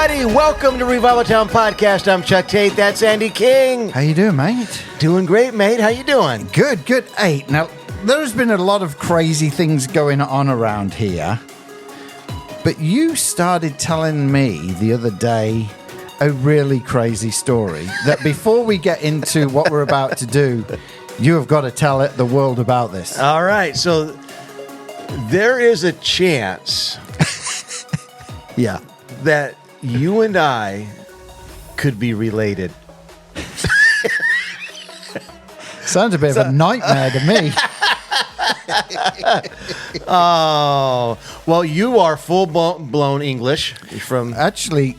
everybody. Welcome to Revival Town Podcast. I'm Chuck Tate. That's Andy King. How you doing, mate? Doing great, mate. How you doing? Good, good. Hey, now, there's been a lot of crazy things going on around here, but you started telling me the other day a really crazy story that before we get into what we're about to do, you have got to tell the world about this. All right. So there is a chance Yeah. that you and I could be related. Sounds a bit of a nightmare to me. Oh, well, you are full-blown English. You're from... Actually,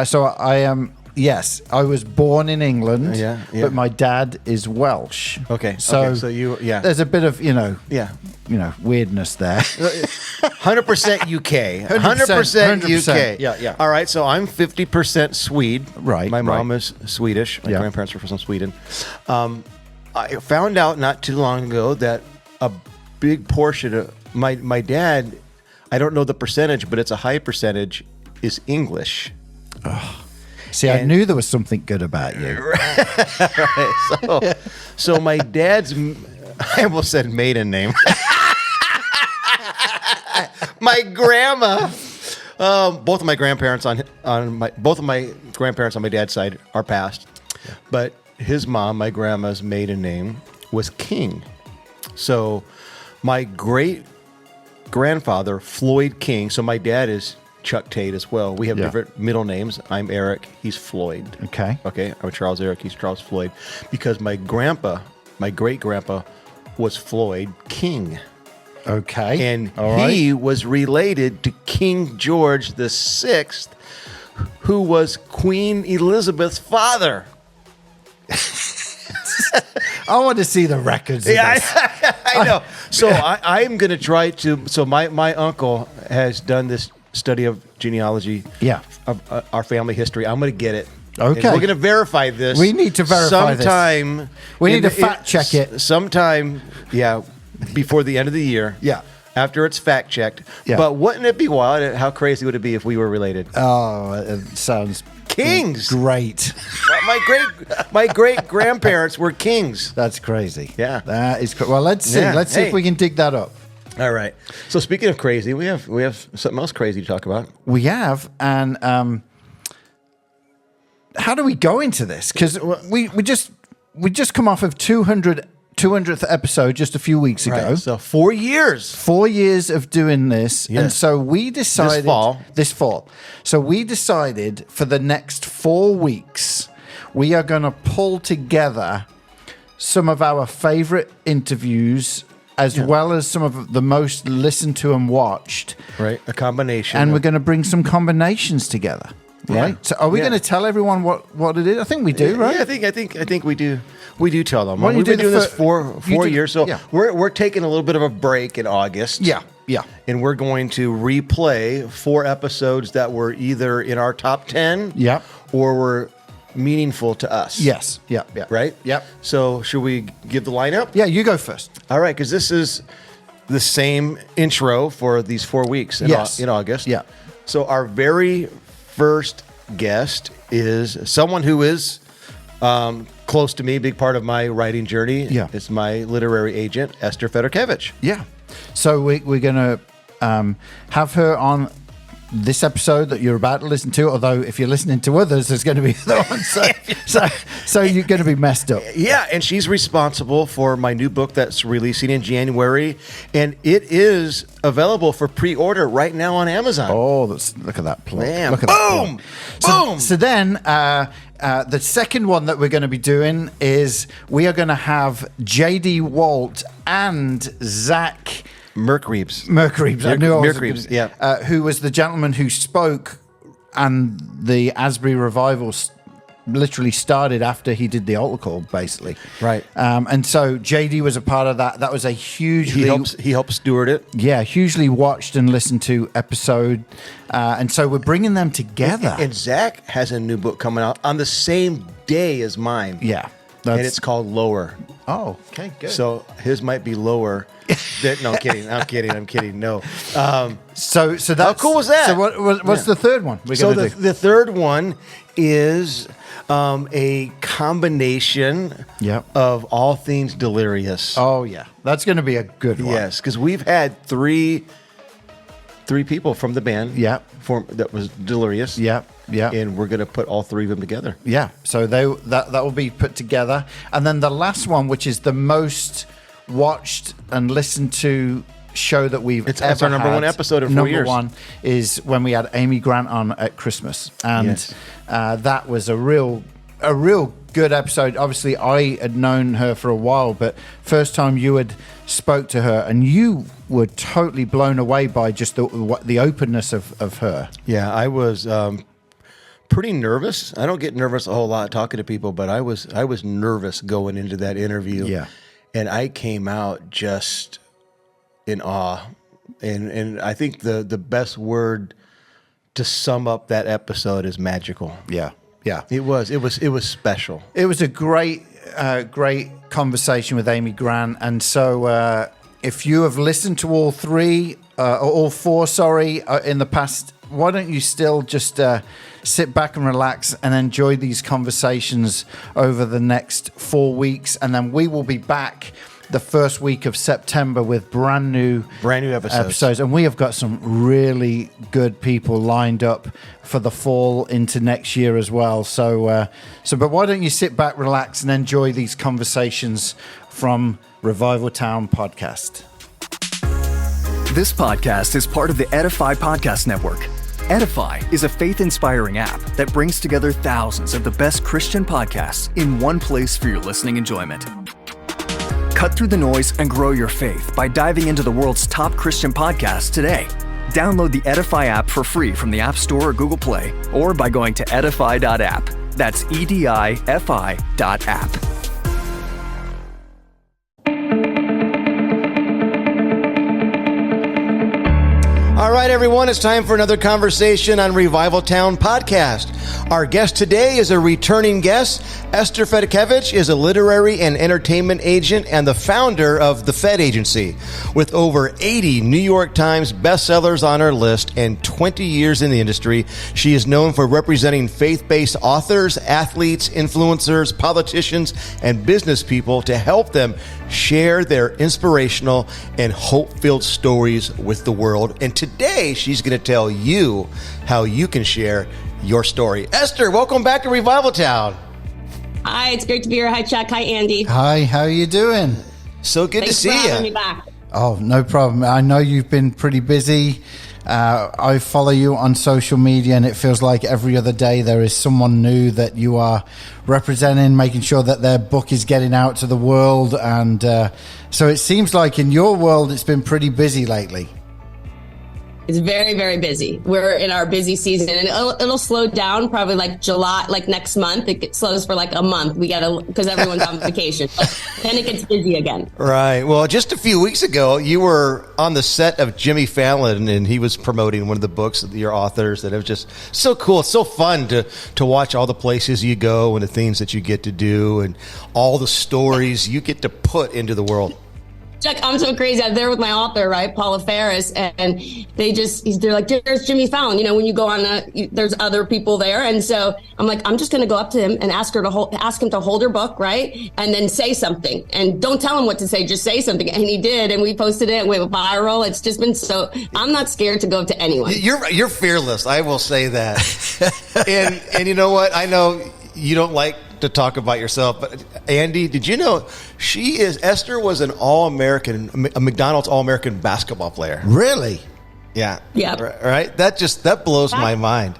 so I am... Yes, I was born in England, Yeah. but my dad is Welsh. Okay. So, you, yeah. there's a bit of, Yeah. weirdness there. 100% UK. 100% UK. Yeah. All right, so I'm 50% Swede. Right, My mom right. is Swedish. My Yeah. grandparents were from Sweden. I found out not too long ago that a big portion of my dad, I don't know the percentage, but it's a high percentage, is English. See, I knew there was something good about you. Right. So my dad's, I almost said maiden name. My grandma, both of my grandparents on my dad's side are passed, but his mom, my grandma's maiden name was King. So my great grandfather, Floyd King. So my dad is Chuck Tate as well. We have different middle names. I'm Eric. He's Floyd. Okay. I'm Charles Eric. He's Charles Floyd. Because my great grandpa was Floyd King. Okay. And All he right. was related to King George VI, who was Queen Elizabeth's father. I want to see the records of this. I know. So I'm going to try to. So my uncle has done this study of genealogy. Yeah. Of our family history. I'm going to get it. Okay. And we're going to verify this. We need to verify this. sometime. We need to fact check it. Sometime. Yeah. Before the end of the year. Yeah. After it's fact checked. Yeah. But wouldn't it be wild? How crazy would it be if we were related? Oh, it sounds Kings. great. My great grandparents were kings. That's crazy. Yeah. That is well, let's see. Yeah. Let's see if Hey. we can dig that up. All right. So speaking of crazy, we have something else crazy to talk about. We have, and how do we go into this? Because we just come off of 200th episode just a few weeks ago. Right. So 4 years. 4 years of doing this, Yes. and so we decided this fall. So we decided for the next 4 weeks, we are going to pull together some of our favorite interviews, as well as some of the most listened to and watched. Right. A combination. And we're going to bring some combinations together. Right. Yeah. So are we Yeah. going to tell everyone what it is? I think we do, right? Yeah, I think we do. We do tell them. Why don't you We've been do the doing this fir- you four do- years, so yeah. we're taking a little bit of a break in August. Yeah. And we're going to replay 4 episodes that were either in our top 10 Yeah. or were meaningful to us. Yes. Yeah. Right? Yep. So should we give the lineup? Yeah, you go first. All right, because this is the same intro for these 4 weeks in August. Yeah. So our very first guest is someone who is close to me, big part of my writing journey. Yeah. It's my literary agent, Esther Fedorkevich. Yeah. So we're going to have her on this episode that you're about to listen to, although if you're listening to others, there's going to be other ones. So you're going to be messed up. Yeah, and she's responsible for my new book that's releasing in January, and it is available for pre-order right now on Amazon. Oh, look at that plug. Man, Look at boom! that plug. Boom! So then the second one that we're going to be doing is we are going to have J.D. Walt and Zach Merkreeves. I knew I was Merkreeves, gonna- yeah. who was the gentleman who spoke, and the Asbury revival literally started after he did the altar call, basically. Right. And so JD was a part of that. That was a hugely He helps steward it. hugely watched and listened to episode. And so we're bringing them together. And Zach has a new book coming out on the same day as mine. Yeah. And it's called Lower. Oh, okay, good. So his might be lower No, I'm kidding. No. So that's how cool was that? So what's the third one? The third one is a combination of all things delirious. Oh yeah, that's going to be a good one. Yes, because we've had three people from the band. That was delirious. And we're going to put all three of them together. Yeah, so that will be put together, and then the last one, which is the most watched and listened to show that we've ever It's our number had. one episode in 4 years. Number one is when we had Amy Grant on at Christmas, and that was a real good episode. Obviously, I had known her for a while, but first time you had spoke to her, and you were totally blown away by just the openness of her. Yeah, I was pretty nervous. I don't get nervous a whole lot talking to people, but I was nervous going into that interview. Yeah. And I came out just in awe. And I think the best word to sum up that episode is magical. Yeah. Yeah. It was special. It was a great conversation with Amy Grant. And so if you have listened to all four, in the past, why don't you still just sit back and relax and enjoy these conversations over the next 4 weeks, and then we will be back the first week of September with brand new episodes. And we have got some really good people lined up for the fall into next year as well. So but why don't you sit back, relax, and enjoy these conversations from Revival Town Podcast. This podcast is part of the Edify Podcast Network. Edify is a faith-inspiring app that brings together thousands of the best Christian podcasts in one place for your listening enjoyment. Cut through the noise and grow your faith by diving into the world's top Christian podcasts today. Download the Edify app for free from the App Store or Google Play, or by going to edify.app. That's EDIFI.app. All right, everyone, it's time for another conversation on Revival Town Podcast. Our guest today is a returning guest. Esther Fedorkevich is a literary and entertainment agent and the founder of The Fed Agency. With over 80 New York Times bestsellers on her list and 20 years in the industry, she is known for representing faith-based authors, athletes, influencers, politicians, and business people to help them share their inspirational and hope-filled stories with the world. And today, she's going to tell you how you can share your story. Esther, welcome back to Revival Town. Hi, it's great to be here. Hi, Chuck. Hi, Andy. Hi, how are you doing? So good Thanks to see for you. having me back. Oh, no problem. I know you've been pretty busy. I follow you on social media, and it feels like every other day there is someone new that you are representing, making sure that their book is getting out to the world. And so it seems like in your world, it's been pretty busy lately. It's very, very busy. We're in our busy season, and it'll slow down probably like July, like next month. It slows for like a month. We gotta, because everyone's on vacation. Then it gets busy again. Right. Well, just a few weeks ago, you were on the set of Jimmy Fallon, and he was promoting one of the books of your authors. That it was just so cool. It's so fun to watch all the places you go and the things that you get to do and all the stories you get to put into the world. Chuck, I'm so crazy. I'm there with my author, right, Paula Ferris, and they're like, there's Jimmy Fallon. You know, when you go on, there's other people there, and so I'm like, I'm just going to go up to him and ask him to hold her book, right, and then say something, and don't tell him what to say, just say something, and he did, and we posted it, and we went viral. It's just been so. I'm not scared to go up to anyone. You're fearless. I will say that, and you know what? I know you don't like to talk about yourself, but Andy, did you know Esther was an All-American, a McDonald's All-American basketball player? Really? Yeah. Yeah. Right? That blows my mind.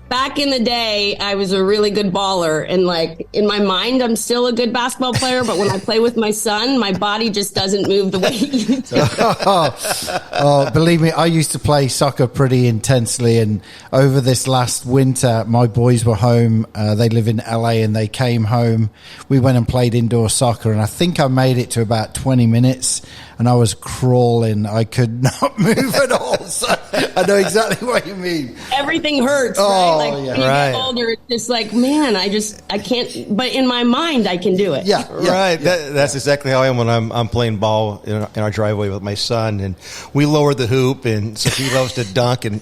Back in the day, I was a really good baller, and like in my mind, I'm still a good basketball player. But when I play with my son, my body just doesn't move the way it used to. Oh, believe me, I used to play soccer pretty intensely, and over this last winter, my boys were home. They live in LA, and they came home. We went and played indoor soccer, and I think I made it to about 20 minutes. and I was crawling. I could not move at all. So I know exactly what you mean. Everything hurts, right? Like when you get older, it's just like, man, I can't. But in my mind, I can do it. Yeah. Right. That's exactly how I am when I'm playing ball in our driveway with my son, and we lower the hoop, and Sophie loves to dunk, and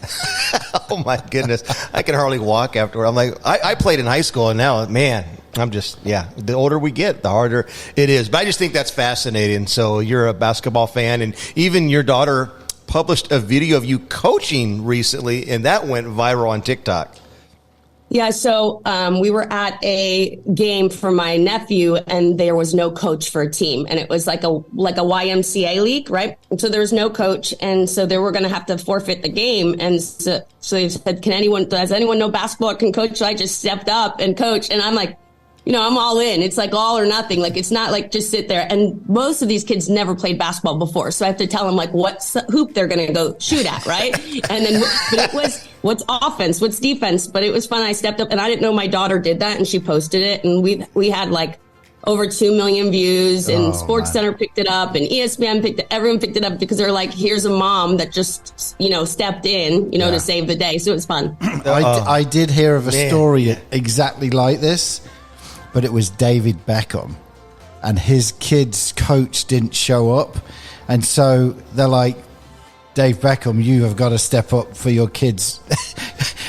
oh my goodness, I can hardly walk afterward. I'm like, I played in high school, and now, man, I'm just, the older we get, the harder it is. But I just think that's fascinating. So you're a basketball fan, and even your daughter published a video of you coaching recently, and that went viral on TikTok. Yeah, so we were at a game for my nephew, and there was no coach for a team, and it was like a YMCA league, right? And so there was no coach, and so they were going to have to forfeit the game, and so they said, does anyone know basketball or can coach? So I just stepped up and coached, and I'm like, I'm all in. It's like all or nothing. Like, it's not like just sit there. And most of these kids never played basketball before. So I have to tell them like what hoop they're going to go shoot at. Right. And then, but it was what's offense, what's defense. But it was fun. I stepped up, and I didn't know my daughter did that, and she posted it. And we had like over 2 million views, and SportsCenter picked it up, and ESPN everyone picked it up, because they're like, here's a mom that just, stepped in, to save the day. So it was fun. I did hear of a story exactly like this. But it was David Beckham, and his kid's coach didn't show up. And so they're like, Dave Beckham, you have got to step up for your kids.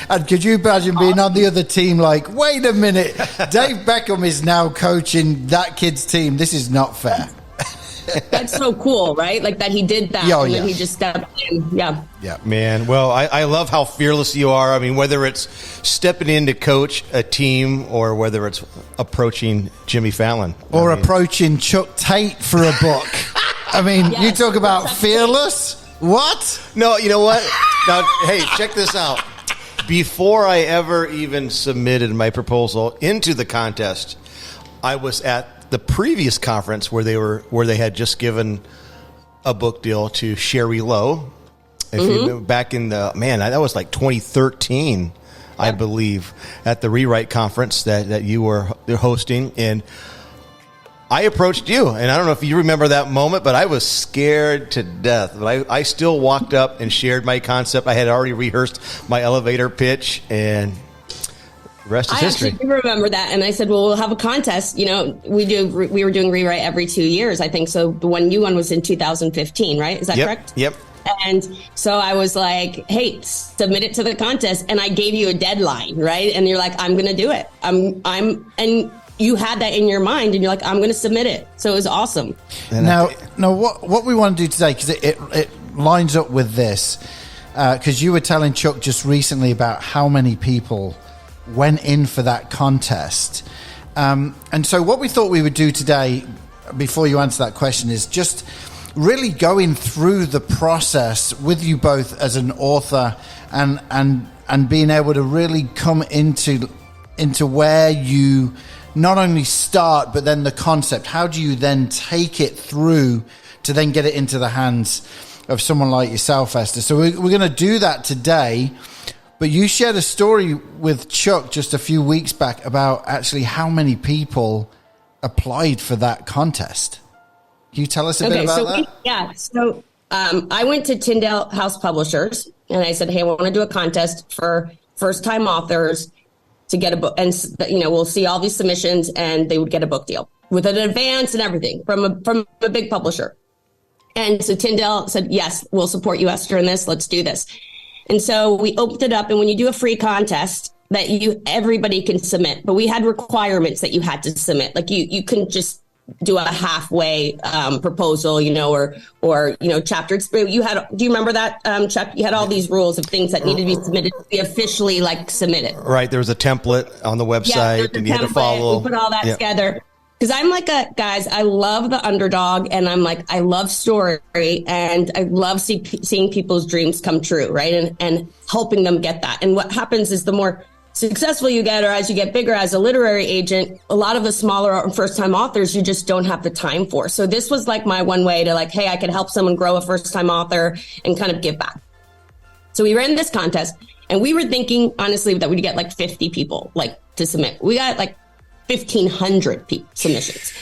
And could you imagine being on the other team like, wait a minute, Dave Beckham is now coaching that kid's team. This is not fair. That's so cool, right? Like that he did that, and then he just stepped in. Yeah, man. Well, I love how fearless you are. I mean, whether it's stepping in to coach a team, or whether it's approaching Jimmy Fallon, or approaching Chuck Tate for a book. I mean, you talk about fearless. What? No, you know what? Now, hey, check this out. Before I ever even submitted my proposal into the contest, I was at the previous conference where they had just given a book deal to Sherry Lowe. If you back in that was like 2013, I believe, at the Rewrite conference that you were hosting, and I approached you, and I don't know if you remember that moment, but I was scared to death. But I still walked up and shared my concept. I had already rehearsed my elevator pitch, and rest is history. I actually do remember that, and I said, "Well, we'll have a contest." We were doing Rewrite every 2 years, I think. So the one was in 2015, right? Is that correct? Yep. And so I was like, "Hey, submit it to the contest," and I gave you a deadline, right? And you're like, "I'm going to do it." And you had that in your mind, and you're like, "I'm going to submit it." So it was awesome. Now, what we want to do today, because it lines up with this, because you were telling Chuck just recently about how many people went in for that contest. And so what we thought we would do today, before you answer that question, is just really going through the process with you both as an author, and being able to really come into where you not only start, but then the concept. How do you then take it through to then get it into the hands of someone like yourself, Esther? So we're going to do that today. But you shared a story with Chuck just a few weeks back about actually how many people applied for that contest. Can you tell us a bit about that? So I went to Tyndale House Publishers, and I said, "Hey, I want to do a contest for first-time authors to get a book, and we'll see all these submissions, and they would get a book deal with an advance and everything from a big publisher." And so Tyndale said, "Yes, we'll support you, Esther, in this. Let's do this." And so we opened it up, and when you do a free contest, that everybody can submit, but we had requirements that you had to submit. Like you couldn't just do a halfway proposal, or chapter. Do you remember that, Chuck? You had all these rules of things that needed to be submitted to be officially submitted. Right. There was a template on the website, and you had to follow. We put all that together. Because I'm guys, I love the underdog, and I love story, and I love seeing people's dreams come true, right? And helping them get that. And what happens is the more successful you get, or as you get bigger as a literary agent, a lot of the smaller first-time authors, you just don't have the time for. So this was my one way to hey, I could help someone grow a first-time author and kind of give back. So we ran this contest, and we were thinking, honestly, that we'd get 50 people to submit. We got 1,500 submissions.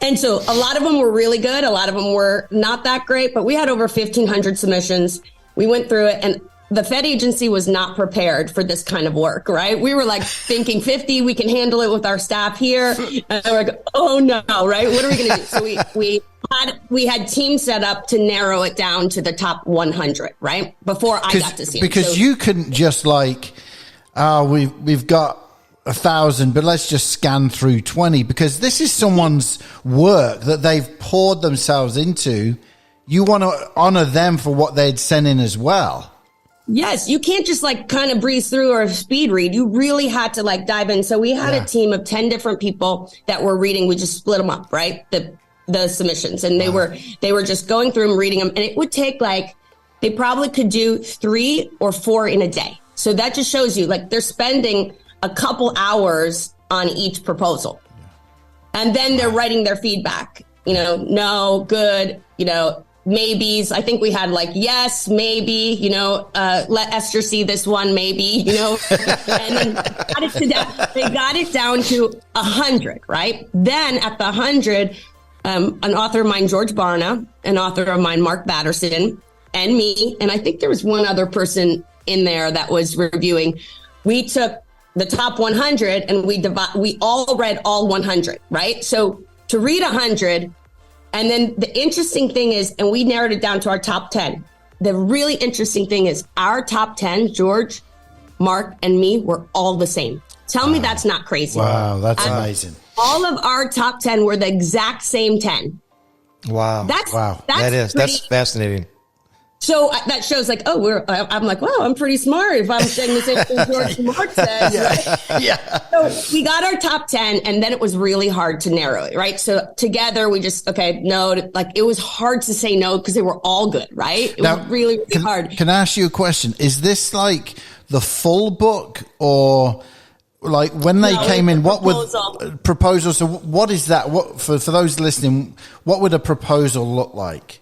And so a lot of them were really good. A lot of them were not that great, but we had over 1,500 submissions. We went through it, and the Fed agency was not prepared for this kind of work, right? We were like thinking 50, we can handle it with our staff here. And we're like, oh no, right? What are we going to do? So we had teams set up to narrow it down to the top 100, right? Before I got to see it. Because you couldn't just like, we've got 1,000, but let's just scan through 20, because this is someone's work that they've poured themselves into. You want to honor them for what they'd sent in as well. Yes, you can't just like kind of breeze through or speed read. You really had to like dive in. So we had a team of 10 different people that were reading. We just split them up, right? The submissions, and they were just going through them, reading them, and it would take like, they probably could do 3 or 4 in a day. So that just shows you like they're spending a couple hours on each proposal, and then they're writing their feedback. No, good, maybes. I think we had like, yes, maybe, let Esther see this one, maybe, and then they got it down to 100, right? Then at the 100, an author of mine, George Barna, an author of mine, Mark Batterson, and me, and I think there was one other person in there that was reviewing. We took the top 100 and we all read all 100, right? So to read 100, and then the interesting thing is, and we narrowed it down to our top 10. The really interesting thing is our top 10, George, Mark, and me, were all the same. Tell me that's not crazy. Wow, that's amazing. All of our top 10 were the exact same 10. Wow. That's fascinating. So that shows like, I'm like, wow, I'm pretty smart if I'm saying the same thing George Mark says. Right? Yeah. So we got our top 10, and then it was really hard to narrow it, right? So together we just, it was hard to say no because they were all good, right? It was really, really hard. Can I ask you a question? Is this like the full book, or like when they came in, what would proposal? So what is that? What for those listening, what would a proposal look like?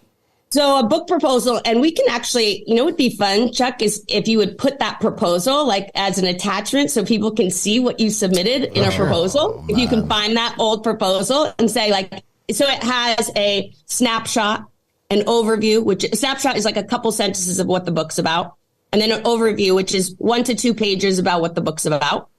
So a book proposal, and we can actually, what would be fun, Chuck, is if you would put that proposal like as an attachment so people can see what you submitted in a proposal. If you can find that old proposal and say like, so it has a snapshot, an overview, which a snapshot is like a couple sentences of what the book's about. And then an overview, which is 1 to 2 pages about what the book's about.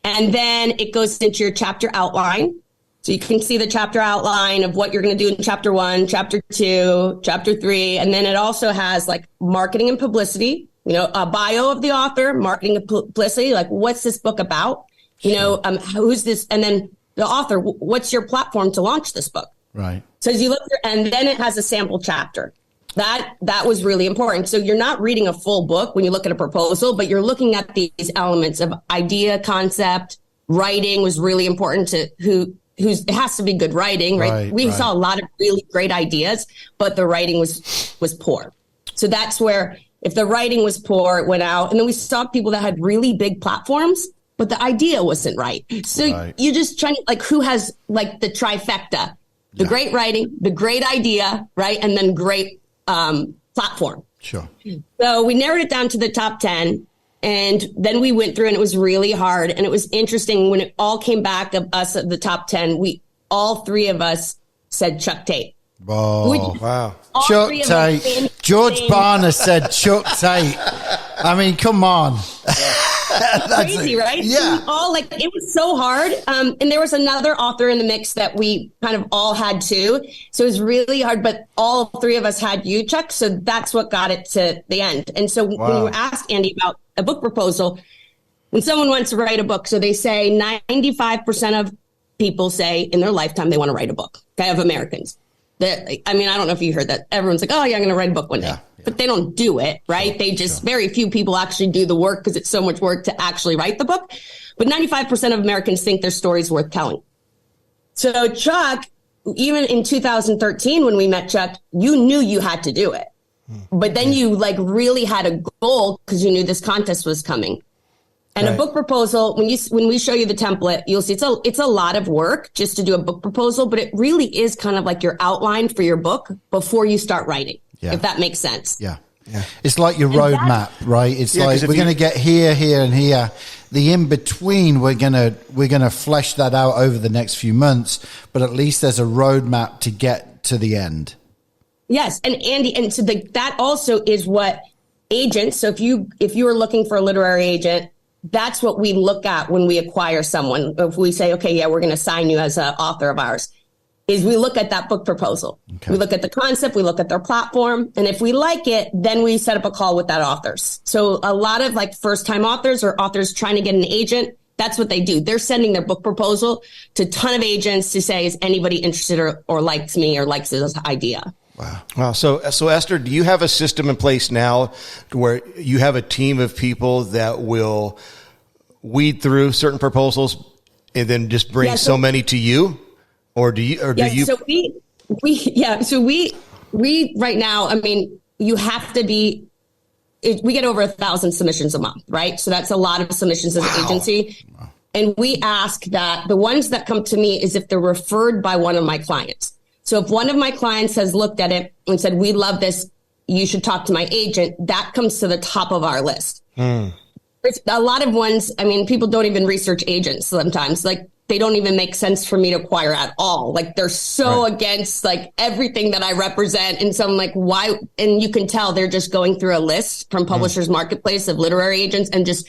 And then it goes into your chapter outline. So you can see the chapter outline of what you're going to do in chapter 1, chapter 2, chapter 3. And then it also has like marketing and publicity, a bio of the author, marketing and publicity, like what's this book about? Who's this? And then the author, what's your platform to launch this book? Right. So as you look, and then it has a sample chapter. That was really important. So you're not reading a full book when you look at a proposal, but you're looking at these elements of idea, concept, writing was really important to it has to be good writing, right? We saw a lot of really great ideas, but the writing was poor. So that's where if the writing was poor, it went out. And then we saw people that had really big platforms, but the idea wasn't right. So you're just trying to like, who has like the trifecta, the great writing, the great idea, right? And then great platform. Sure. So we narrowed it down to the top 10. And then we went through, and it was really hard. And it was interesting when it all came back of us at the top 10, all 3 of us said Chuck Tate. Oh, wow. Chuck Tate. George Barna said Chuck Tate. I mean, come on. Crazy, right? Yeah. So all like, it was so hard. And there was another author in the mix that we kind of all had too. So it was really hard, but all 3 of us had you, Chuck. So that's what got it to the end. And so when you were asked, Andy, about a book proposal, when someone wants to write a book, so they say 95% of people say in their lifetime they want to write a book, of Americans. I don't know if you heard that. Everyone's like, oh, yeah, I'm going to write a book one day. But they don't do it, right? Very few people actually do the work because it's so much work to actually write the book. But 95% of Americans think their story's worth telling. So Chuck, even in 2013, when we met Chuck, you knew you had to do it. But then you like really had a goal because you knew this contest was coming. And a book proposal, when we show you the template, you'll see it's a lot of work just to do a book proposal, but it really is kind of like your outline for your book before you start writing, if that makes sense. Yeah. It's like your roadmap, right? It's like we're going to get here, here, and here. The in between, we're gonna flesh that out over the next few months. But at least there's a roadmap to get to the end. Yes, and Andy, and so that also is what agents. So if you are looking for a literary agent, that's what we look at when we acquire someone. If we say, okay, yeah, we're going to sign you as an author of ours, is we look at that book proposal. Okay. We look at the concept, we look at their platform. And if we like it, then we set up a call with that authors. So a lot of like first time authors or authors trying to get an agent, that's what they do. They're sending their book proposal to a ton of agents to say, is anybody interested or likes me or likes this idea? Wow. So Esther, do you have a system in place now where you have a team of people that will weed through certain proposals and then just bring so many to you? Or do you? So we right now, I mean, you have to be, we get over 1,000 submissions a month, right? So that's a lot of submissions as an agency. Wow. And we ask that the ones that come to me is if they're referred by one of my clients. So if one of my clients has looked at it and said, we love this, you should talk to my agent, that comes to the top of our list. There's a lot of ones, I mean, people don't even research agents sometimes. Like, they don't even make sense for me to acquire at all. Like, they're so against like everything that I represent. And so I'm like, why? And you can tell they're just going through a list from Publishers Marketplace of literary agents and just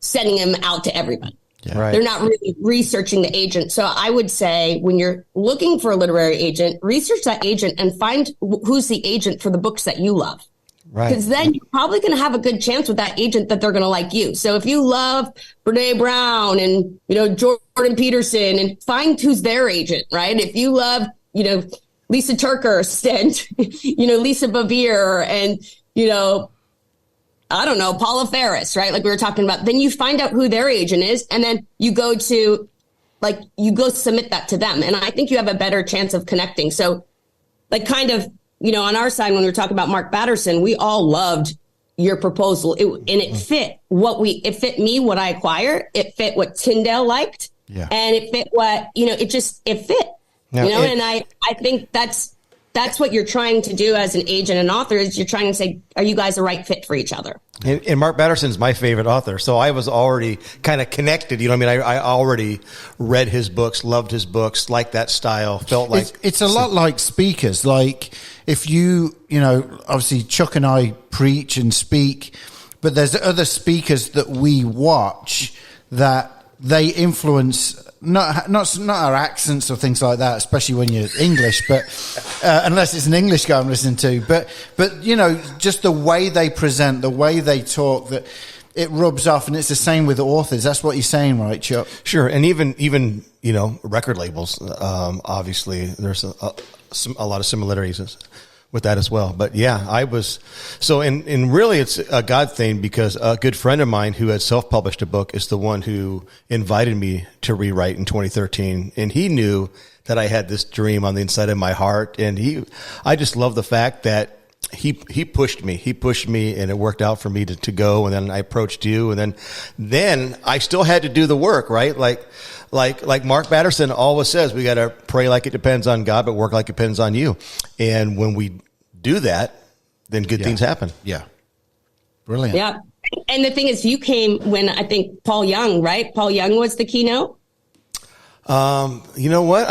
sending them out to everybody. Yeah. Right. They're not really researching the agent. So I would say when you're looking for a literary agent, research that agent and find who's the agent for the books that you love. Right. Because then you're probably going to have a good chance with that agent that they're going to like you. So if you love Brene Brown and, Jordan Peterson, and find who's their agent, right? If you love, Lisa Turkhurst and, Lisa Bevere and, I don't know, Paula Ferris, right? Like we were talking about, then you find out who their agent is. And then you go submit that to them. And I think you have a better chance of connecting. So like kind of, on our side, when we were talking about Mark Batterson, we all loved your proposal. It fit it fit me, what I acquire. It fit what Tyndale liked. Yeah. And it fit what, it fit, and I think that's what you're trying to do as an agent and author is you're trying to say, are you guys a right fit for each other? And Mark Batterson's my favorite author. So I was already kind of connected. I already read his books, loved his books, liked that style, felt like. It's a lot like speakers. Like if obviously Chuck and I preach and speak, but there's other speakers that we watch that they influence not our accents or things like that, especially when you're English, but unless it's an English guy I'm listening to, but just the way they present, the way they talk, that it rubs off. And it's the same with authors. That's what you're saying, right, Chuck? Sure. And even record labels, obviously there's a lot of similarities with that as well. But yeah, and really it's a God thing, because a good friend of mine who had self-published a book is the one who invited me to rewrite in 2013. And he knew that I had this dream on the inside of my heart. And I just love the fact that he pushed me and it worked out for me to go. And then I approached you, and then I still had to do the work, right? Like Mark Batterson always says, we got to pray like it depends on God, but work like it depends on you. And when we do that, then good things happen. Yeah. Brilliant. Yeah. And the thing is, you came when I think Paul Young, right? Paul Young was the keynote. You know what?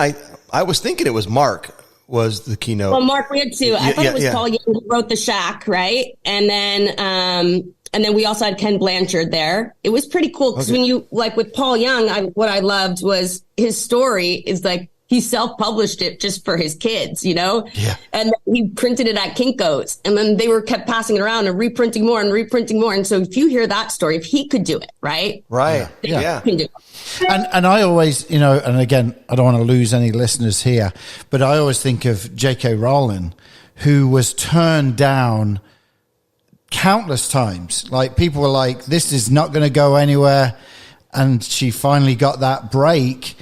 I was thinking it was Mark was the keynote. Well, Mark, we had two. I thought it was Paul Young who wrote The Shack, right? And then we also had Ken Blanchard there. It was pretty cool because when you, like with Paul Young, what I loved was his story is like he self-published it just for his kids, Yeah. And he printed it at Kinko's, and then they kept passing it around and reprinting more. And so if you hear that story, if he could do it, right? Right. Yeah. You can do it. And I always, and again, I don't want to lose any listeners here, but I always think of J.K. Rowling, who was turned down countless times. Like people were like, this is not going to go anywhere. And she finally got that break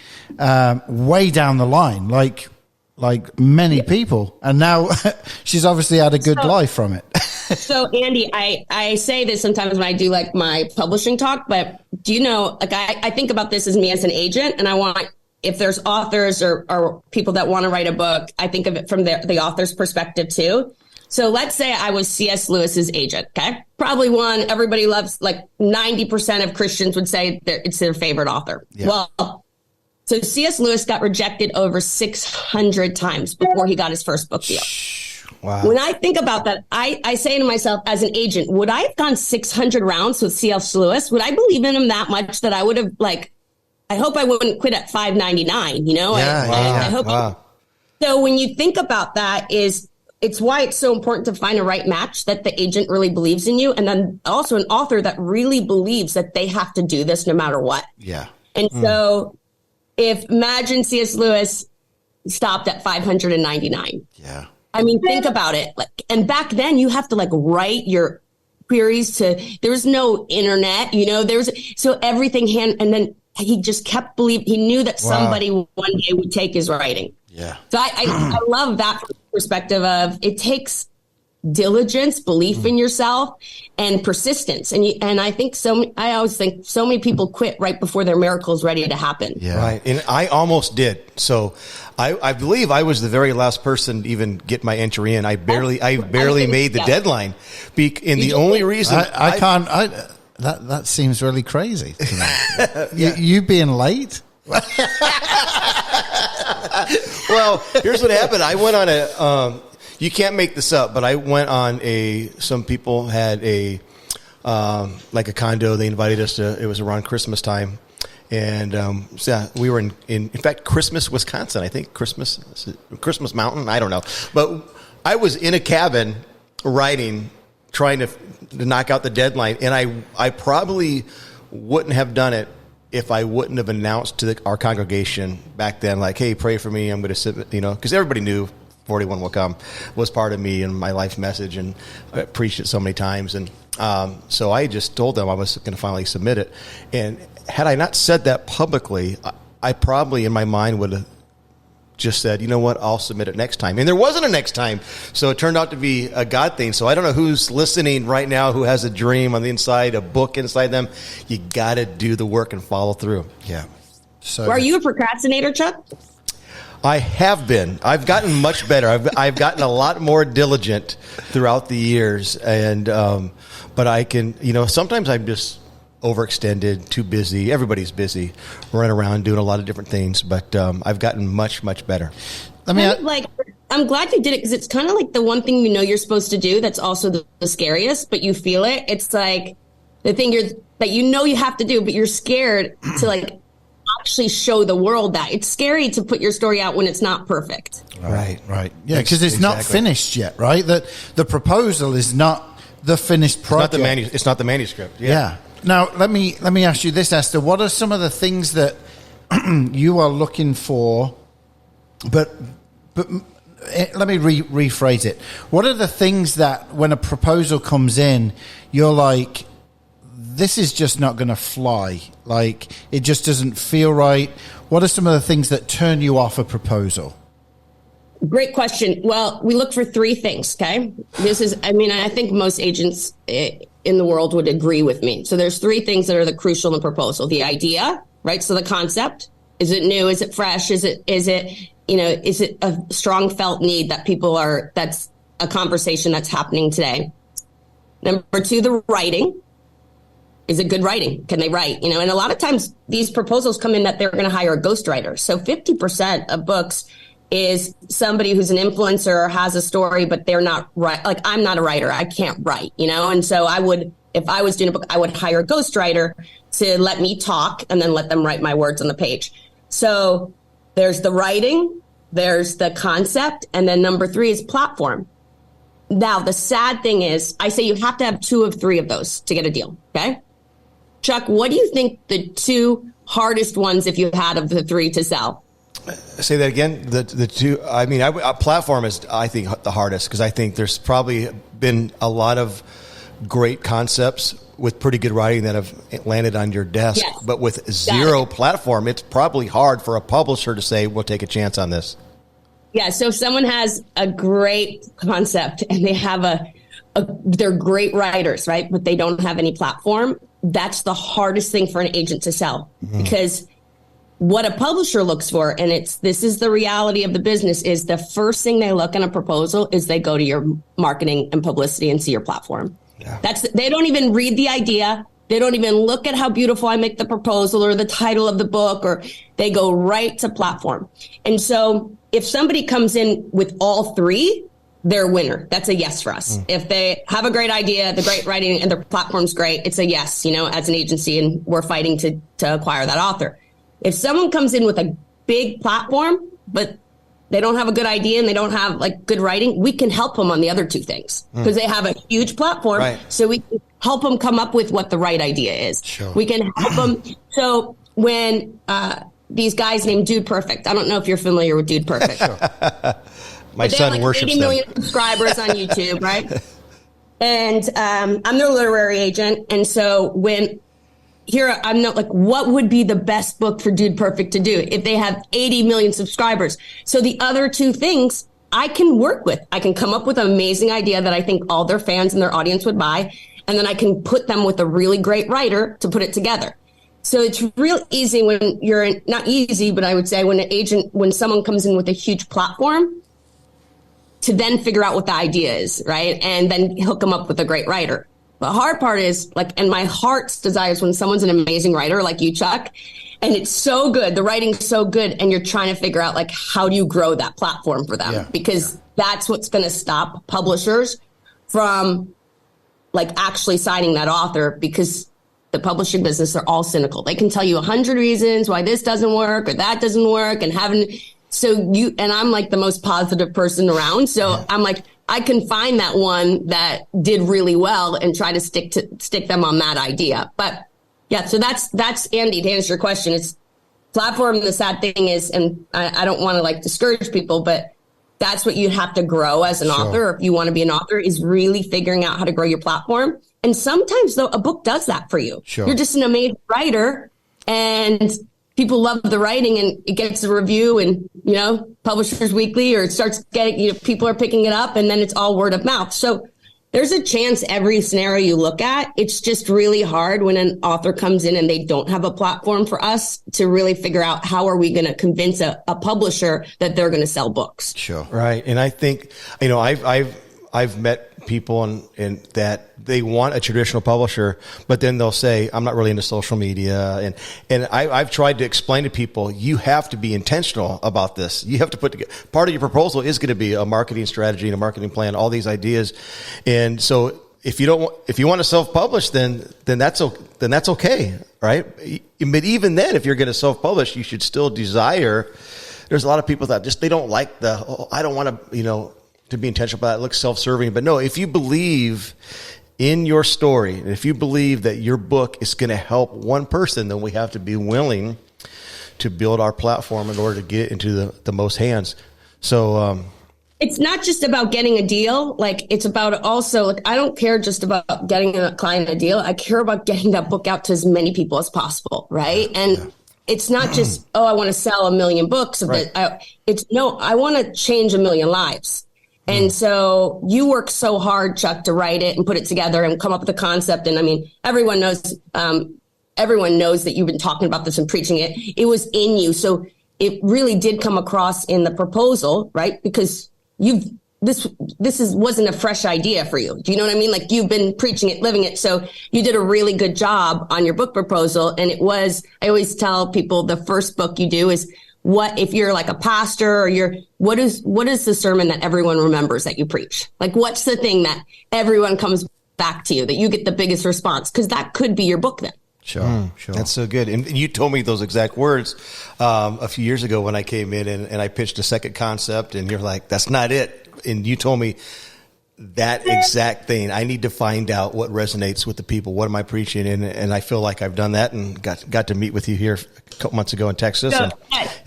way down the line, like many people. And now she's obviously had a good life from it. So Andy, I say this sometimes when I do like my publishing talk, but do you know, like I think about this as me as an agent, and I want, if there's authors or people that want to write a book, I think of it from the author's perspective too. So let's say I was C.S. Lewis's agent. Okay. Probably one everybody loves, like 90% of Christians would say it's their favorite author. Yeah. Well, so C.S. Lewis got rejected over 600 times before he got his first book deal. Wow. When I think about that, I say to myself as an agent, would I have gone 600 rounds with C.S. Lewis? Would I believe in him that much that I would have, like, I hope I wouldn't quit at $5.99, you know? I hope. So when you think about that, it's why it's so important to find a right match, that the agent really believes in you. And then also an author that really believes that they have to do this no matter what. Yeah. And so imagine C.S. Lewis stopped at 599. Yeah. I mean, think about it. Like, and back then you have to like write your queries there was no internet, you know, so everything and then he just kept believing, he knew that somebody one day would take his writing. Yeah. So I love that perspective of it takes diligence, belief in yourself, and persistence. And I think I always think so many people quit right before their miracle is ready to happen. Yeah. Right. And I almost did. So I believe I was the very last person to even get my entry in. I barely made the deadline. And the only reason that seems really crazy to me. You being late? Well, here's what happened. I went on you can't make this up, but I went on some people had like a condo. They invited us it was around Christmas time. And we were in fact, Christmas, Wisconsin. I think Christmas Mountain. I don't know. But I was in a cabin writing, trying to knock out the deadline. And I probably wouldn't have done it if I wouldn't have announced to our congregation back then, like, hey, pray for me. I'm going to sit, you know, because everybody knew 41 Will Come was part of me and my life message. And I preached it so many times. And so I just told them I was going to finally submit it. And had I not said that publicly, I probably in my mind would have just said, you know what, I'll submit it next time. And there wasn't a next time. So it turned out to be a God thing. So I don't know who's listening right now who has a dream on the inside, a book inside them. You got to do the work and follow through. Yeah. So are you a procrastinator, Chuck? I have been. I've gotten much better. I've gotten a lot more diligent throughout the years. And, but I can, you know, sometimes I'm just overextended, too busy. Everybody's busy, running around doing a lot of different things. But I've gotten much, much better. I'm glad you did it, because it's kind of like the one thing you know you're supposed to do that's also the scariest, but you feel it. It's like the thing that you know you have to do, but you're scared to like actually show the world that. It's scary to put your story out when it's not perfect. Right. Yeah, because it's not finished yet, right? That the proposal is not the finished project. It's not the manuscript. Yeah. Now, let me ask you this, Esther. What are some of the things that you are looking for? But let me rephrase it. What are the things that when a proposal comes in, you're like, this is just not going to fly? Like, it just doesn't feel right. What are some of the things that turn you off a proposal? Great question. Well, we look for three things, okay? I think most agents in the world would agree with me. So there's three things that are the crucial in the proposal. The idea, right? So the concept, is it new? Is it fresh? Is it a strong felt need that that's a conversation that's happening today? Number two, the writing. Is it good writing? Can they write? You know, and a lot of times these proposals come in that they're going to hire a ghostwriter. So 50% of books is somebody who's an influencer or has a story, but they're not right. Like, I'm not a writer. I can't write, you know? And so if I was doing a book, I would hire a ghostwriter to let me talk and then let them write my words on the page. So there's the writing, there's the concept, and then number three is platform. Now, the sad thing is I say you have to have two of three of those to get a deal. Okay. Chuck, what do you think the two hardest ones, if you had, of the three to sell? Say that again. The two. I mean, a platform is, I think, the hardest, because I think there's probably been a lot of great concepts with pretty good writing that have landed on your desk. Yes. But with zero platform, it's probably hard for a publisher to say, we'll take a chance on this. Yeah. So if someone has a great concept and they have they're great writers, right? But they don't have any platform. That's the hardest thing for an agent to sell, because what a publisher looks for, and this is the reality of the business, is the first thing they look in a proposal is they go to your marketing and publicity and see your platform. Yeah. They don't even read the idea. They don't even look at how beautiful I make the proposal or the title of the book, or they go right to platform. And so if somebody comes in with all three, they're a winner. That's a yes for us. If they have a great idea, the great writing, and their platform's great, it's a yes, as an agency, and we're fighting to acquire that author. If someone comes in with a big platform, but they don't have a good idea and they don't have good writing, we can help them on the other two things because they have a huge platform. Right. So we can help them come up with what the right idea is. Sure. We can help them. So when these guys named Dude Perfect, I don't know if you're familiar with Dude Perfect. Sure. My son worships 80 million subscribers on YouTube, right? And I'm their literary agent. And so I'm not what would be the best book for Dude Perfect to do if they have 80 million subscribers? So the other two things I can work with. I can come up with an amazing idea that I think all their fans and their audience would buy. And then I can put them with a really great writer to put it together. So it's real easy when not easy, but I would say when someone comes in with a huge platform to then figure out what the idea is, right? And then hook them up with a great writer. The hard part is and my heart's desire is when someone's an amazing writer like you, Chuck, and it's so good, the writing's so good, and you're trying to figure out how do you grow that platform for them? Because that's what's going to stop publishers from actually signing that author, because the publishing business are all cynical. They can tell you 100 reasons why this doesn't work or that doesn't work, and I'm the most positive person around. So I'm I can find that one that did really well and try to stick them on that idea. But yeah, so that's Andy, to answer your question. It's platform. The sad thing is, and I don't want to discourage people, but that's what you have to grow as an author. If you want to be an author, is really figuring out how to grow your platform. And sometimes though, a book does that for you. Sure. You're just an amazing writer and people love the writing and it gets a review and, Publishers Weekly, or it starts getting, people are picking it up, and then it's all word of mouth. So there's a chance every scenario you look at, it's just really hard when an author comes in and they don't have a platform for us to really figure out how are we going to convince a publisher that they're going to sell books. Sure. Right. And I think, I've met people and that they want a traditional publisher, but then they'll say, I'm not really into social media. And I've tried to explain to people, you have to be intentional about this. You have to put together, part of your proposal is going to be a marketing strategy and a marketing plan, all these ideas. And so if you want to self-publish, then that's okay. Right. But even then, if you're going to self-publish, you should still desire, there's a lot of people that they don't like I don't want to be intentional about it. It looks self-serving, but no, if you believe in your story, and if you believe that your book is going to help one person, then we have to be willing to build our platform in order to get into the most hands. So, it's not just about getting a deal. It's about also, I don't care just about getting a client a deal. I care about getting that book out to as many people as possible. Right. And it's not just, I want to sell 1 million books. Right. I want to change 1 million lives. And so you work so hard, Chuck, to write it and put it together and come up with a concept. And everyone knows that you've been talking about this and preaching it. It was in you. So it really did come across in the proposal, right? Because wasn't a fresh idea for you. Do you know what I mean? You've been preaching it, living it. So you did a really good job on your book proposal. And I always tell people the first book you do is, what if you're a pastor or what is the sermon that everyone remembers that you preach? What's the thing that everyone comes back to you, that you get the biggest response? Because that could be your book then. Sure. That's so good. And you told me those exact words a few years ago when I came in and I pitched a second concept, and you're like, that's not it. And you told me that exact thing. I need to find out what resonates with the people. What am I preaching? And I feel like I've done that and got to meet with you here a couple months ago in Texas.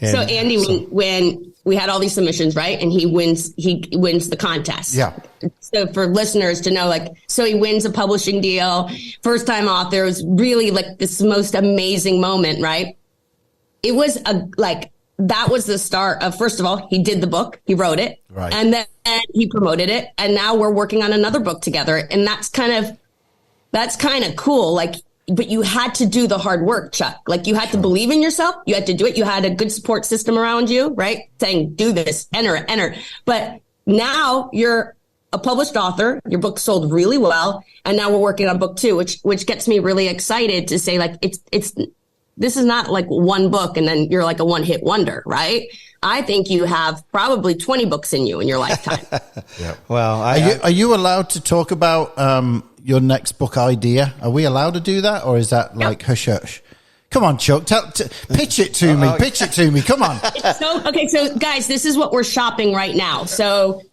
So Andy, when we had all these submissions, right? And he wins the contest. Yeah. So for listeners to know, so he wins a publishing deal, first time author. It was really this most amazing moment, right? It was that was the start of, first of all, he did the book, he wrote it, right, and then he promoted it, and now we're working on another book together, and that's kind of cool. but you had to do the hard work, Chuck. Like you had to believe in yourself. You had to do it. You had a good support system around you, right? Saying, do this, enter. But now you're a published author. Your book sold really well. And now we're working on book 2, which gets me really excited to say like, this is not like one book and then you're like a one-hit wonder, right? I think you have probably 20 books in you in your lifetime. Yeah. Well, are you allowed to talk about your next book idea? Are we allowed to do that, or is that like hush hush? Come on, Chuck, pitch it to me. Pitch it to me. Come on. So guys, this is what we're shopping right now. So,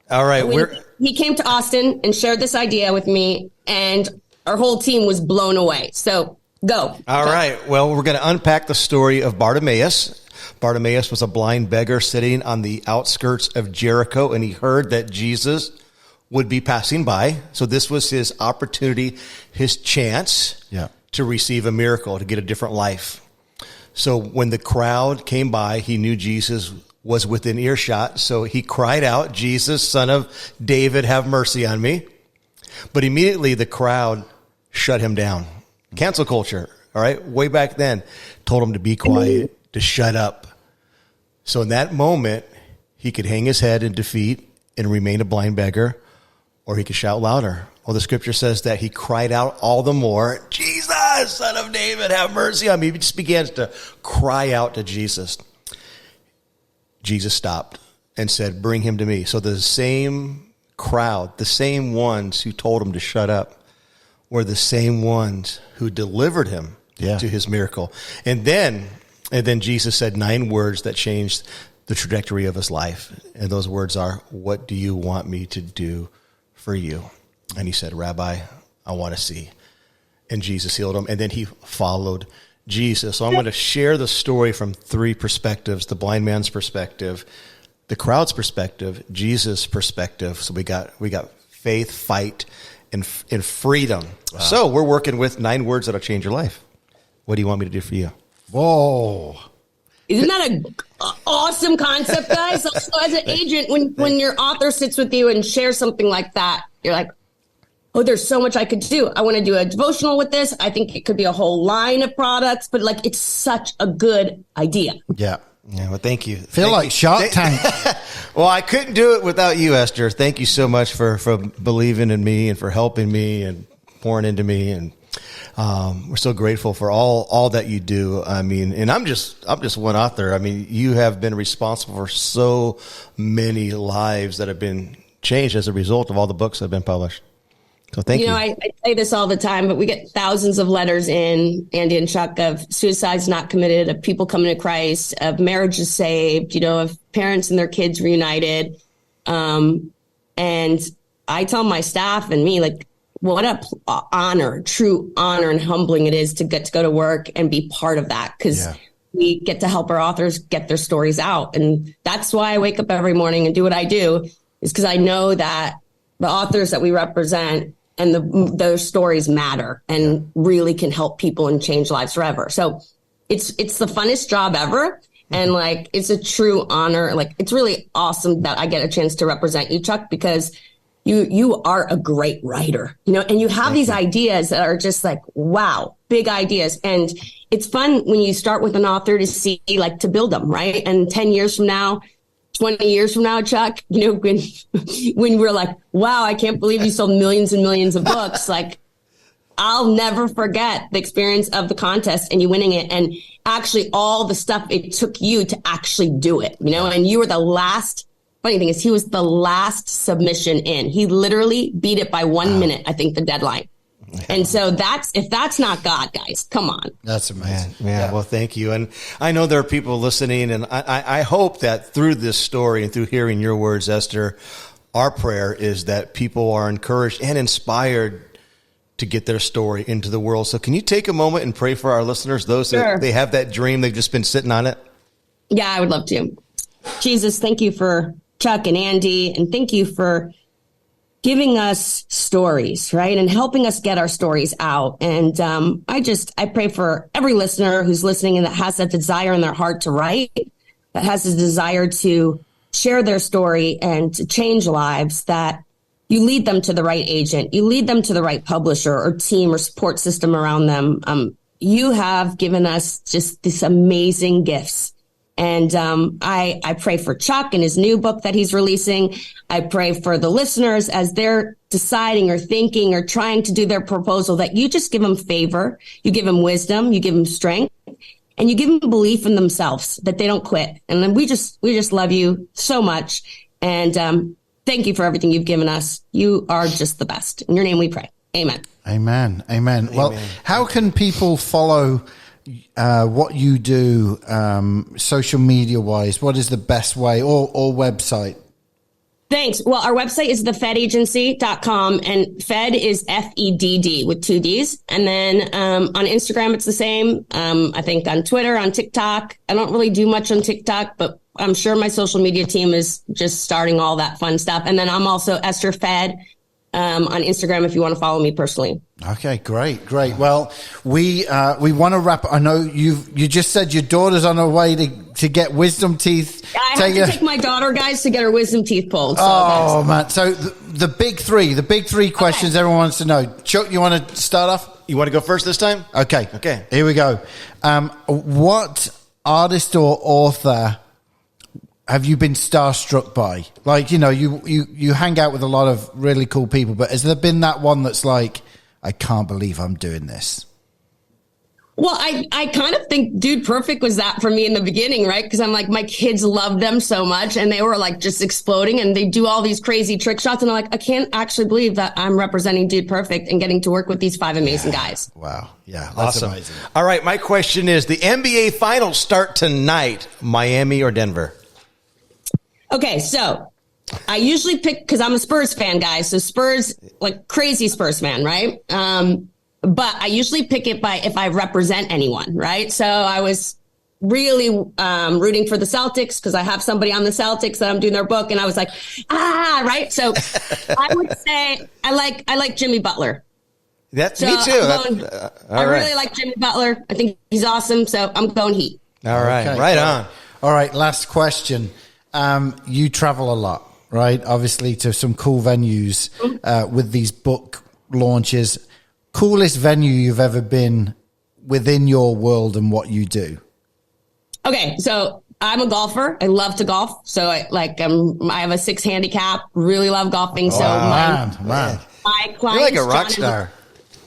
all right, he came to Austin and shared this idea with me, and our whole team was blown away. So go. All right. Well, we're going to unpack the story of Bartimaeus. Bartimaeus was a blind beggar sitting on the outskirts of Jericho, and he heard that Jesus would be passing by. So this was his opportunity, his chance to receive a miracle, to get a different life. So when the crowd came by, he knew Jesus was within earshot. So he cried out, "Jesus, Son of David, have mercy on me." But immediately the crowd shut him down. Cancel culture, all right, way back then, told him to be quiet, to shut up. So in that moment, he could hang his head in defeat and remain a blind beggar, or he could shout louder. Well, the scripture says that he cried out all the more, "Jesus, Son of David, have mercy on me." He just began to cry out to Jesus. Jesus stopped and said, "Bring him to me." So the same crowd, the same ones who told him to shut up, were the same ones who delivered him to his miracle. And then Jesus said 9 words that changed the trajectory of his life. And those words are, "What do you want me to do for you?" And he said, "Rabbi, I want to see." And Jesus healed him. And then he followed Jesus. So I'm going to share the story from 3 perspectives: the blind man's perspective, the crowd's perspective, Jesus' perspective. So we got faith, fight, and freedom. Wow. So we're working with 9 words that'll change your life. What do you want me to do for you? Whoa. Isn't that an awesome concept, guys? Also, as an agent, when your author sits with you and shares something like that, you're like, oh, there's so much I could do. I want to do a devotional with this. I think it could be a whole line of products, but like, it's such a good idea. Yeah. Yeah. Well, thank you. Feel like Shark Tank. Well, I couldn't do it without you, Esther. Thank you so much for believing in me and for helping me and pouring into me. And we're so grateful for all that you do. I mean, and I'm just one author. I mean, you have been responsible for so many lives that have been changed as a result of all the books that have been published. So thank you. I say this all the time, but we get thousands of letters in, Andy and Chuck, of suicides not committed, of people coming to Christ, of marriages saved, of parents and their kids reunited. And I tell my staff and me, like, what a honor, true honor and humbling it is to get to go to work and be part of that, because we get to help our authors get their stories out. And that's why I wake up every morning and do what I do, is because I know that the authors that we represent and those stories matter and really can help people and change lives forever. So it's the funnest job ever. And like, it's a true honor. Like, it's really awesome that I get a chance to represent you, Chuck, because you are a great writer, and you have these ideas that are just like, wow, big ideas. And it's fun when you start with an author to see, like, to build them, right? And 10 years from now, 20 years from now, Chuck, when we're like, wow, I can't believe you sold millions and millions of books. Like, I'll never forget the experience of the contest and you winning it, and actually all the stuff it took you to actually do it, and you were the last. Funny thing is, he was the last submission in. He literally beat it by 1 minute, I think, the deadline. And so if that's not God, guys, come on. That's amazing. Yeah. Well, thank you. And I know there are people listening, and I hope that through this story and through hearing your words, Esther, our prayer is that people are encouraged and inspired to get their story into the world. So can you take a moment and pray for our listeners, those that they have that dream, they've just been sitting on it? Yeah, I would love to. Jesus, thank you for Chuck and Andy, and thank you for giving us stories, right? And helping us get our stories out. And I pray for every listener who's listening and that has that desire in their heart to write, that has a desire to share their story and to change lives, that you lead them to the right agent, you lead them to the right publisher or team or support system around them. You have given us just these amazing gifts. And I pray for Chuck and his new book that he's releasing. I pray for the listeners as they're deciding or thinking or trying to do their proposal, that you just give them favor, you give them wisdom, you give them strength, and you give them belief in themselves, that they don't quit. And then we just love you so much. And thank you for everything you've given us. You are just the best. In your name we pray. Amen. Amen. Amen. Well, how can people follow what you do social media wise? What is the best way, or website? Thanks. Well, our website is thefedagency.com, and Fed is FEDD with 2 Ds. And then on Instagram, it's the same. I think on Twitter, on TikTok. I don't really do much on TikTok, but I'm sure my social media team is just starting all that fun stuff. And then I'm also Esther Fed on Instagram if you want to follow me personally. Okay, great. Well, we want to wrap. I know you just said your daughter's on her way to get wisdom teeth. Yeah, I have to take my daughter, guys, to get her wisdom teeth pulled. So oh, man. So the big three questions everyone wants to know. Chuck, you want to start off? You want to go first this time? Okay. Here we go. What artist or author have you been starstruck by? Like, you hang out with a lot of really cool people, but has there been that one that's like, I can't believe I'm doing this? Well, I kind of think Dude Perfect was that for me in the beginning, right? Because I'm like, my kids love them so much, and they were like just exploding, and they do all these crazy trick shots, and I'm like, I can't actually believe that I'm representing Dude Perfect and getting to work with these 5 amazing guys. Wow. Yeah. That's Awesome. Amazing. All right. My question is, the NBA finals start tonight, Miami or Denver? Okay, so I usually pick, because I'm a Spurs fan, guys. So Spurs, like crazy Spurs fan, right? But I usually pick it by if I represent anyone, right? So I was really rooting for the Celtics because I have somebody on the Celtics that I'm doing their book, and I was like, right? So I would say I like Jimmy Butler. That's me too. I really like Jimmy Butler. I think he's awesome. So I'm going Heat. All right, Okay, right on. All right, last question. You travel a lot, right? Obviously to some cool venues with these book launches. Coolest venue you've ever been within your world and what you do? Okay, so I'm a golfer. I love to golf. So I have a 6 handicap. Really love golfing. So man. My clients, You're like a rock star.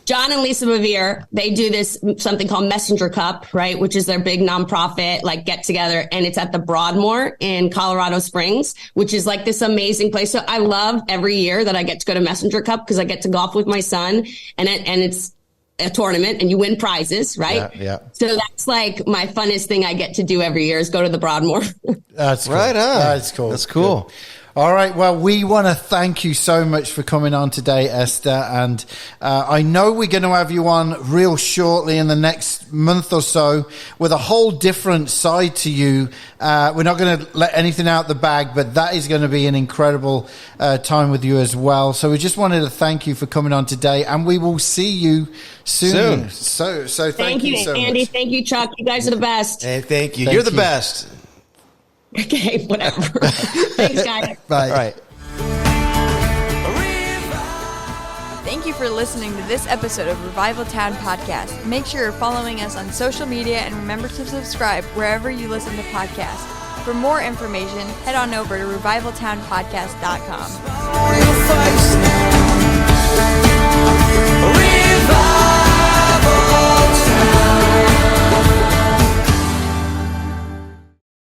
John and Lisa Bevere, they do this something called Messenger Cup, right? Which is their big nonprofit, like get together. And it's at the Broadmoor in Colorado Springs, which is like this amazing place. So I love every year that I get to go to Messenger Cup because I get to golf with my son, and it's a tournament and you win prizes, right? Yeah. So that's like my funnest thing I get to do every year is go to the Broadmoor. That's cool. Right on. That's cool. That's cool. Good. All right. Well, we want to thank you so much for coming on today, Esther. And I know we're going to have you on real shortly in the next month or so with a whole different side to you. We're not going to let anything out the bag, but that is going to be an incredible time with you as well. So we just wanted to thank you for coming on today, and we will see you soon. So thank you so Andy. much. Thank you, Chuck. You guys are the best. Hey, thank you. You're the best. Okay, whatever. Thanks, guys. Bye. All right. Thank you for listening to this episode of Revival Town Podcast. Make sure you're following us on social media and remember to subscribe wherever you listen to podcasts. For more information, head on over to revivaltownpodcast.com.